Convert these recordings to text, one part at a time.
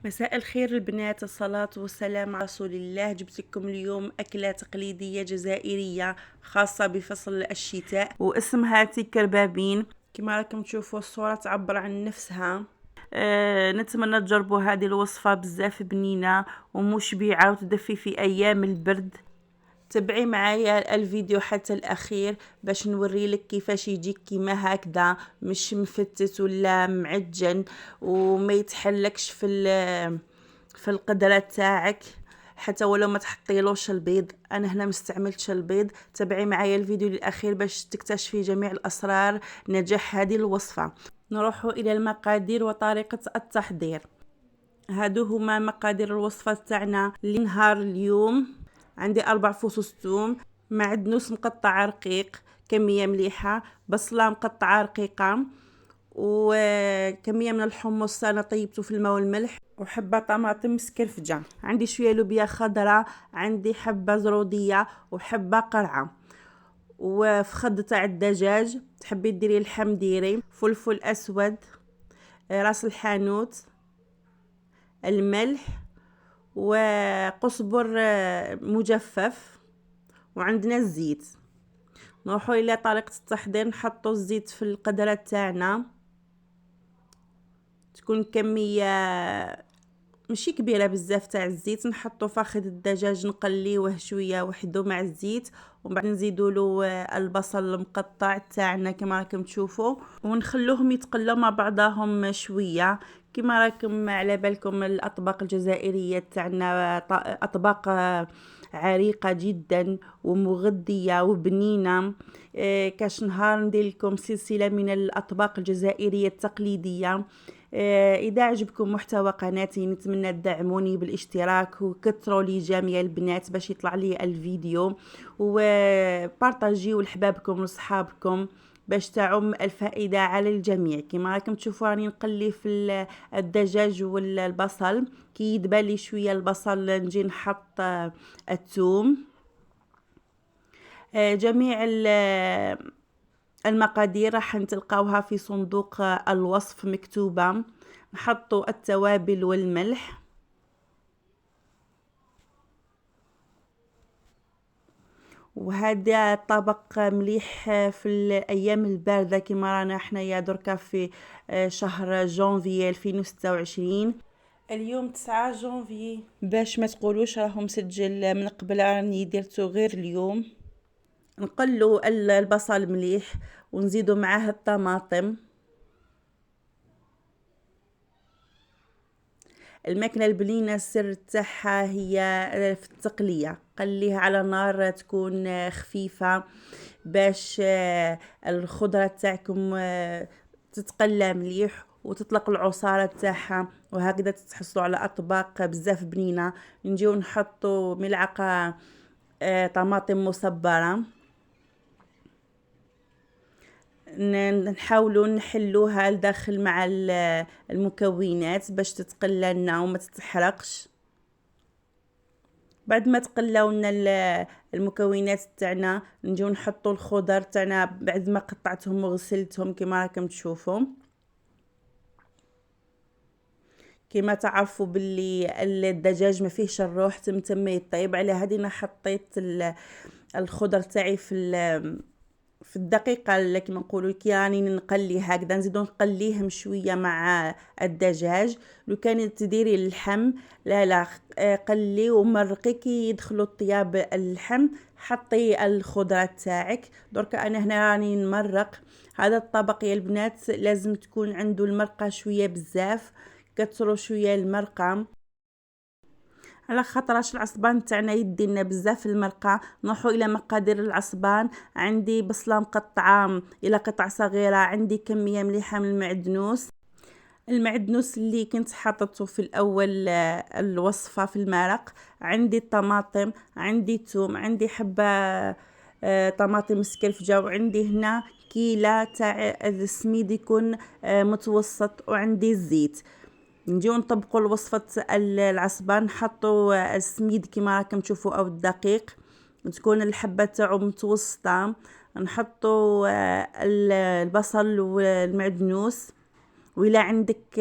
مساء الخير البنات، الصلاة والسلام على رسول الله. جبت لكم اليوم أكلة تقليدية جزائرية خاصة بفصل الشتاء واسمها تكربابين. كما راكم تشوفوا الصورة تعبر عن نفسها. نتمنى تجربوا هذه الوصفة، بزاف بنينة ومشبعة وتدفي في أيام البرد. تبعي معايا الفيديو حتى الاخير باش نوري لك كيفاش يجيك كيما هكذا، مش مفتت ولا معجن وما يتحلكش في القدره تاعك، حتى ولو ما تحطيلوش البيض. انا هنا مستعملتش البيض. تبعي معايا الفيديو للاخير باش تكتشفي جميع الاسرار نجاح هذه الوصفه. نروح الى المقادير وطريقه التحضير. هادو هما مقادير الوصفه تاعنا لنهار اليوم. عندي 4 فصوص ثوم، معدنوس مقطع رقيق كمية مليحة، بصلة مقطعة رقيقة، وكمية من الحمص أنا طيبته في الماء والملح، وحبة طماطم مسكرفجة. عندي شوية لوبيا خضراء، عندي حبة زرودية وحبة قرعة، وفخد تاع الدجاج تحبي ديري اللحم ديري، فلفل أسود، راس الحانوت، الملح، وقزبر مجفف، وعندنا الزيت. نروحوا الى طريقه التحضير. نحطوا الزيت في القدره تاعنا، تكون كميه ماشي كبيره بزاف تاع الزيت. نحطوا فخذ الدجاج نقليوه شويه وحده مع الزيت، ومن بعد نزيدوا له البصل المقطع تاعنا كما راكم تشوفوا، ونخلوهم يتقلوا مع بعضهم شويه. كما راكم على بالكم الاطباق الجزائريه تاعنا اطباق عريقه جدا ومغذيه وبنينه. كاش نهار ندير لكم سلسله من الاطباق الجزائريه التقليديه. اذا عجبكم محتوى قناتي نتمنى تدعموني بالاشتراك وكثروا لي جميع البنات باش يطلع لي الفيديو، وبارطاجيو لحبابكم وصحابكم باش تعم الفائده على الجميع. كما راكم تشوفوا راني نقلي في الدجاج والبصل. كي يدبل لي شويه البصل نجي نحط الثوم. جميع المقادير راح تلقاوها في صندوق الوصف مكتوبة. نحطوا التوابل والملح، وهذا طبق مليح في الايام البارده كما رانا حنايا دركا في شهر جانفي 2026. اليوم 9 جانفي، باش ما تقولوش راهو مسجل من قبل، راني درتو غير اليوم. نقلو البصل مليح ونزيدو معاه الطماطم. الماكله البنينه السر تاعها هي في التقليه. قليها على نار تكون خفيفه باش الخضره تاعكم تتقلى مليح وتطلق العصاره تاعها، وهكذا تحصلوا على اطباق بزاف بنينه. نجيو نحطوا ملعقه طماطم مصبره، نحاولوا نحلوها لداخل مع المكونات باش تتقلى لنا وما تتحرقش. بعد ما تقلاونا المكونات تاعنا نجيو نحطوا الخضر تاعنا بعد ما قطعتهم وغسلتهم كما راكم تشوفوا. كما تعرفوا باللي الدجاج ما فيهش الروح تم يطيب، على هذه انا حطيت الخضر تاعي في الدقيقه اللي كما نقولوا كي راني نقلي هكذا نزيدو نقليهم شويه مع الدجاج. لو كانت تديري اللحم لا قلي ومرقي كي يدخلوا الطياب اللحم حطي الخضره تاعك. درك انا هنا راني نمرق هذا الطبق يا البنات، لازم تكون عنده المرقه شويه بزاف، كثروا شويه المرقه على خاطرش العصبان تاعنا يدينا بزاف المرقه. نروحوا الى مقادير العصبان. عندي بصله مقطعه الى قطع صغيره، عندي كميه مليحه من المعدنوس اللي كنت حاطته في الاول الوصفه في المرق، عندي الطماطم، عندي الثوم، عندي حبه طماطم مسكرفجه، وعندي هنا كيله تاع السميد يكون متوسط، وعندي الزيت. نجيو نطبقوا الوصفه العصبان، نحطوا السميد كما راكم تشوفوا او الدقيق تكون الحبه تاعو متوسطه. نحطوا البصل والمعدنوس، وإلا عندك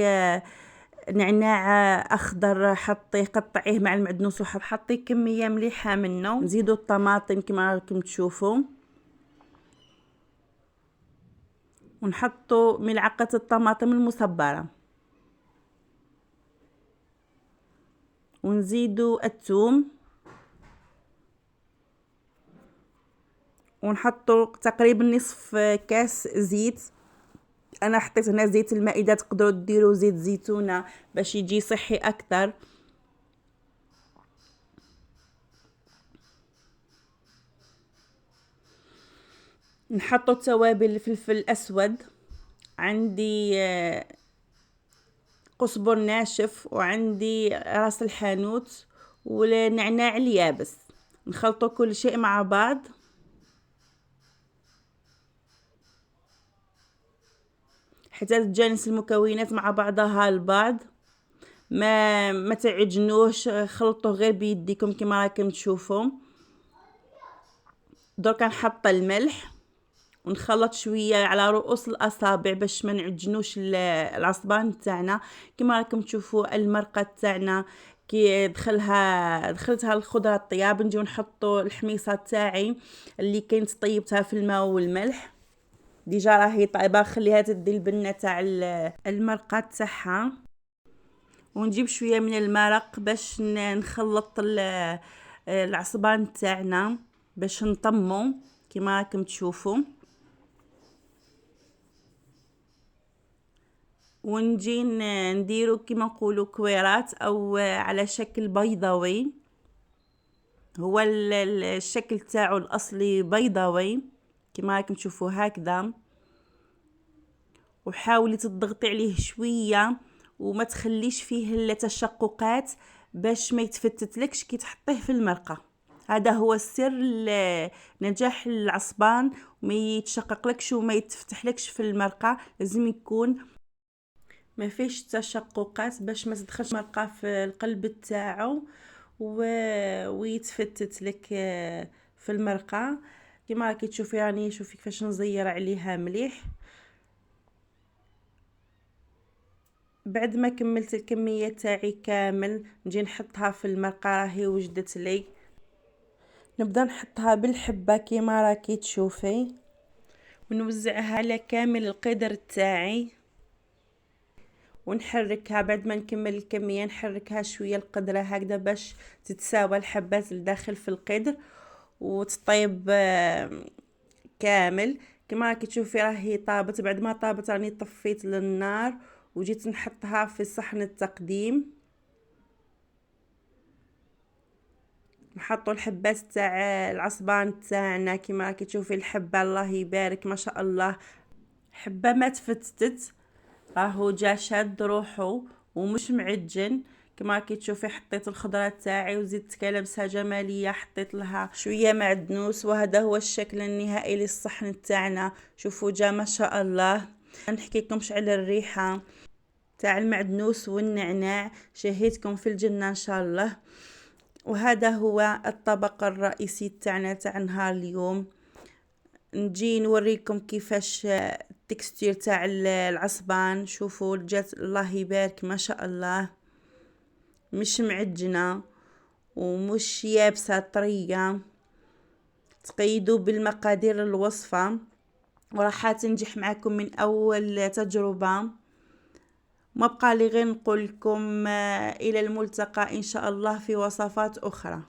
نعناع اخضر حطيه قطعيه مع المعدنوس وحطي كميه مليحه منه. نزيدوا الطماطم كما راكم تشوفوا، ونحطوا ملعقه الطماطم المصبره، ونزيدوا الثوم، ونحطوا تقريبا نصف كاس زيت. انا حطيت هنا زيت المائده، تقدروا ديروا زيت زيتونه باش يجي صحي اكثر. نحطوا توابل الفلفل الاسود، عندي قزبر ناشف، وعندي راس الحانوت والنعناع اليابس. نخلطوا كل شيء مع بعض. حتى تتجانس المكونات مع بعضها البعض، ما تعجنوش، خلطوا غير بيديكم كما راكم تشوفوا. درك نحط الملح ونخلط شويه على رؤوس الاصابع باش ما نعجنوش العصبان تاعنا. كما راكم تشوفوا المرقه تاعنا كي دخلتها الخضره الطياب. نجيو نحطوا الحميصه تاعي اللي كنت طيبتها في الماء والملح، ديجا راهي طايبه. خليها تدي البنه تاع المرقه تاعها. ونجيب شويه من المرق باش نخلط العصبان تاعنا باش نطمو كما راكم تشوفوا. ونجي نديرو كما نقولوا كويرات او على شكل بيضاوي. هو الشكل تاعو الاصلي بيضاوي كما راكم تشوفوا هكذا. وحاولي تضغطي عليه شويه وما تخليش فيه التشققات باش ما يتفتتلكش كي تحطيه في المرقه. هذا هو السر لنجاح العصبان، وما يتشققلكش وما يتفتحلكش في المرقه. لازم يكون ما فيش تشققات باش ما تدخلش مرقه في القلب تاعو ويتفتت لك في المرقه. كما راكي تشوفي راني شوفي كيفاش نزير عليها مليح. بعد ما كملت الكميه تاعي كامل نجي نحطها في المرقه. راهي وجدت لي. نبدا نحطها بالحبه كما راكي تشوفي، ونوزعها على كامل القدر تاعي، ونحركها. بعد ما نكمل الكميه نحركها شويه القدره هكذا باش تتساوى الحبات الداخل في القدر وتطيب كامل. كما راكي تشوفي راهي طابت. بعد ما طابت راني طفيت للنار وجيت نحطها في صحن التقديم. نحطوا الحبات تاع العصبان تاعنا. كما راكي تشوفي الحبه الله يبارك ما شاء الله، حبه ما تفتتت، راهو جا شاد روحو ومش معجن. كما راكي تشوفي حطيت الخضره تاعي وزدت كلمسه جماليه، حطيت لها شويه معدنوس، وهذا هو الشكل النهائي للصحن تاعنا. شوفوا جا ما شاء الله. نحكي لكمش على الريحه تاع المعدنوس والنعناع، شهيتكم في الجنه ان شاء الله. وهذا هو الطبق الرئيسي تاعنا تاع نهار اليوم. نجي نوريكم كيفاش التكستير تاع العصبان. شوفوا جات الله يبارك ما شاء الله، مش معجنه ومش يابسه طريه. تقيدوا بالمقادير الوصفه وراح تنجح معكم من اول تجربه. ما بقى لي غير نقول لكم الى الملتقى ان شاء الله في وصفات اخرى.